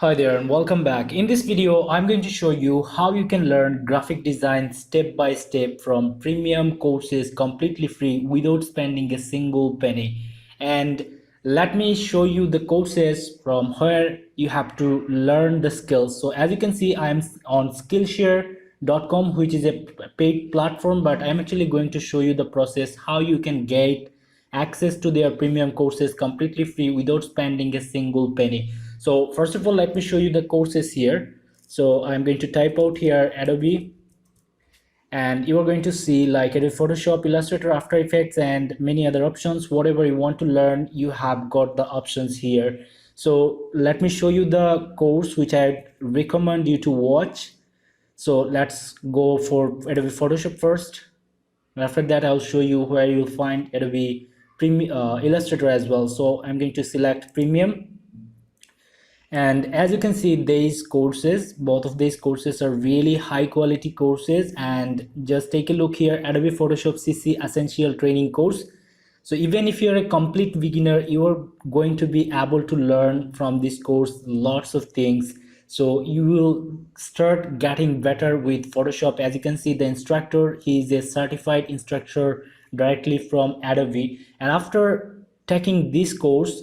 Hi there and welcome back. In this video, I'm going to show you how you can learn graphic design step by step from premium courses completely free without spending a single penny. And let me show you the courses from where you have to learn the skills. So as you can see, I'm on Skillshare.com, which is a paid platform, but I'm actually going to show you the process how you can get access to their premium courses completely free without spending a single penny. So first of all, let me show you the courses here. So I'm going to type out here Adobe, and you are going to see like Adobe Photoshop, Illustrator, After Effects, and many other options. Whatever you want to learn, you have got the options here. So let me show you the course which I recommend you to watch. So let's go for Adobe Photoshop first. After that, I'll show you where you'll find Adobe Illustrator as well. So I'm going to select Premium, and as you can see, these courses, both of these courses are really high quality courses. And just take a look here, Adobe Photoshop CC Essential Training course. So even if you're a complete beginner, you are going to be able to learn from this course lots of things. So you will start getting better with Photoshop. As you can see, the instructor, he is a certified instructor directly from Adobe. And after taking this course,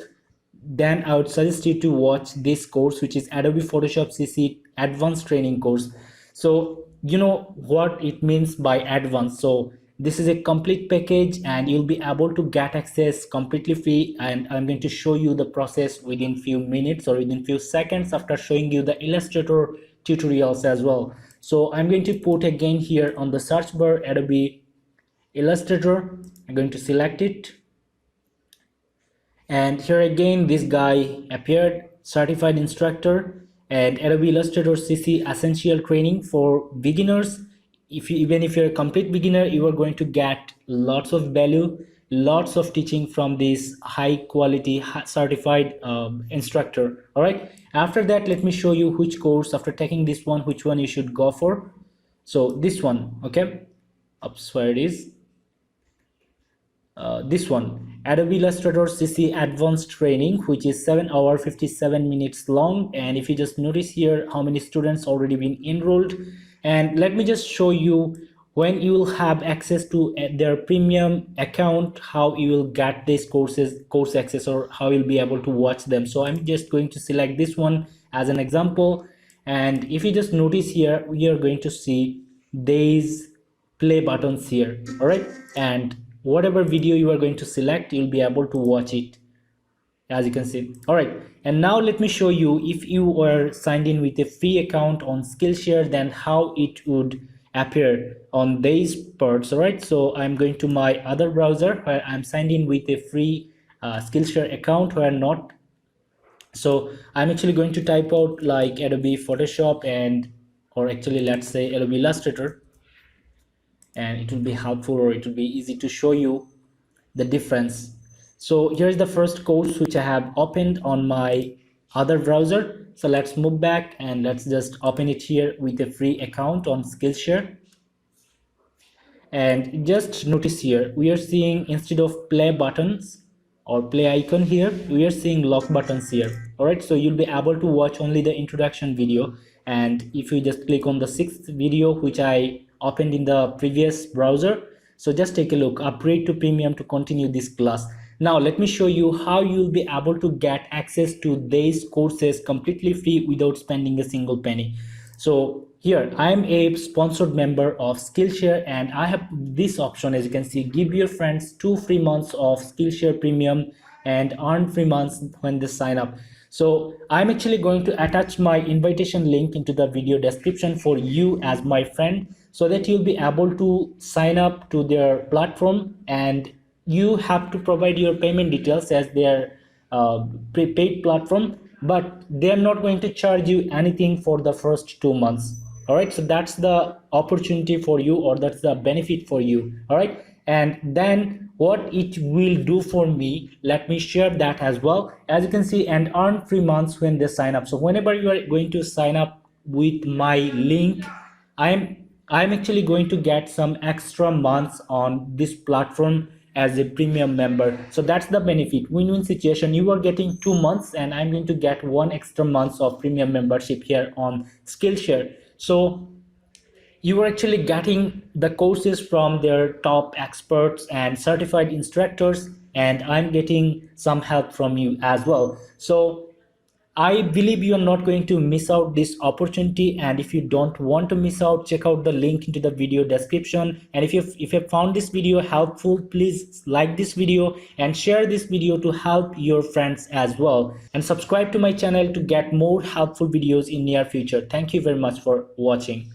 then I would suggest you to watch this course, which is Adobe Photoshop CC Advanced Training course. So you know what it means by advanced. So this is a complete package and you'll be able to get access completely free, and I'm going to show you the process within few minutes or within few seconds after showing you the Illustrator tutorials as well. So I'm going to put again here on the search bar Adobe Illustrator. I'm going to select it, and here again this guy appeared, certified instructor and Adobe Illustrator CC Essential Training for beginners. If you, even if you're a complete beginner, you are going to get lots of value, lots of teaching from this high quality certified instructor. All right, after that, let me show you which course, after taking this one, which one you should go for. So this one, okay, oops, where it is, this one, Adobe Illustrator CC Advanced Training, which is 7 hour 57 minutes long. And if you just notice here how many students already been enrolled, and let me just show you when you will have access to their premium account, how you will get these course access, or how you'll be able to watch them. So I'm just going to select this one as an example, and if you just notice here, we are going to see these play buttons here. All right, and whatever video you are going to select, you'll be able to watch it, as you can see. All right, and now let me show you, if you were signed in with a free account on Skillshare, then how it would appear on these parts. All right, so I'm going to my other browser where I'm signed in with a free Skillshare account, where not. So I'm actually going to type out like Adobe Photoshop, and or actually let's say Adobe Illustrator, and it will be helpful, or it will be easy to show you the difference. So here's the first course which I have opened on my other browser. So let's move back and let's just open it here with a free account on Skillshare. And just notice here, we are seeing, instead of play buttons or play icon here, we are seeing lock buttons here. All right, so you'll be able to watch only the introduction video. And if you just click on the sixth video which I opened in the previous browser, so just take a look, upgrade to premium to continue this class. Now let me show you how you'll be able to get access to these courses completely free without spending a single penny. So here I am a sponsored member of Skillshare, and I have this option, as you can see, give your friends 2 free months of Skillshare Premium and earn free months when they sign up. So I'm actually going to attach my invitation link into the video description for you as my friend, so that you'll be able to sign up to their platform, and you have to provide your payment details as their prepaid platform, but they're not going to charge you anything for the first 2 months. All right, so that's the opportunity for you, or that's the benefit for you. All right, and then what it will do for me, let me share that as well. As you can see, and earn free months when they sign up. So whenever you are going to sign up with my link, i'm I'm actually going to get some extra months on this platform as a premium member. So that's the benefit, win-win situation. You are getting 2 months and I'm going to get 1 extra month of premium membership here on Skillshare. So you are actually getting the courses from their top experts and certified instructors, and I'm getting some help from you as well. So I believe you are not going to miss out this opportunity, and if you don't want to miss out, check out the link into the video description. And if you found this video helpful, please like this video and share this video to help your friends as well, and subscribe to my channel to get more helpful videos in near future. Thank you very much for watching.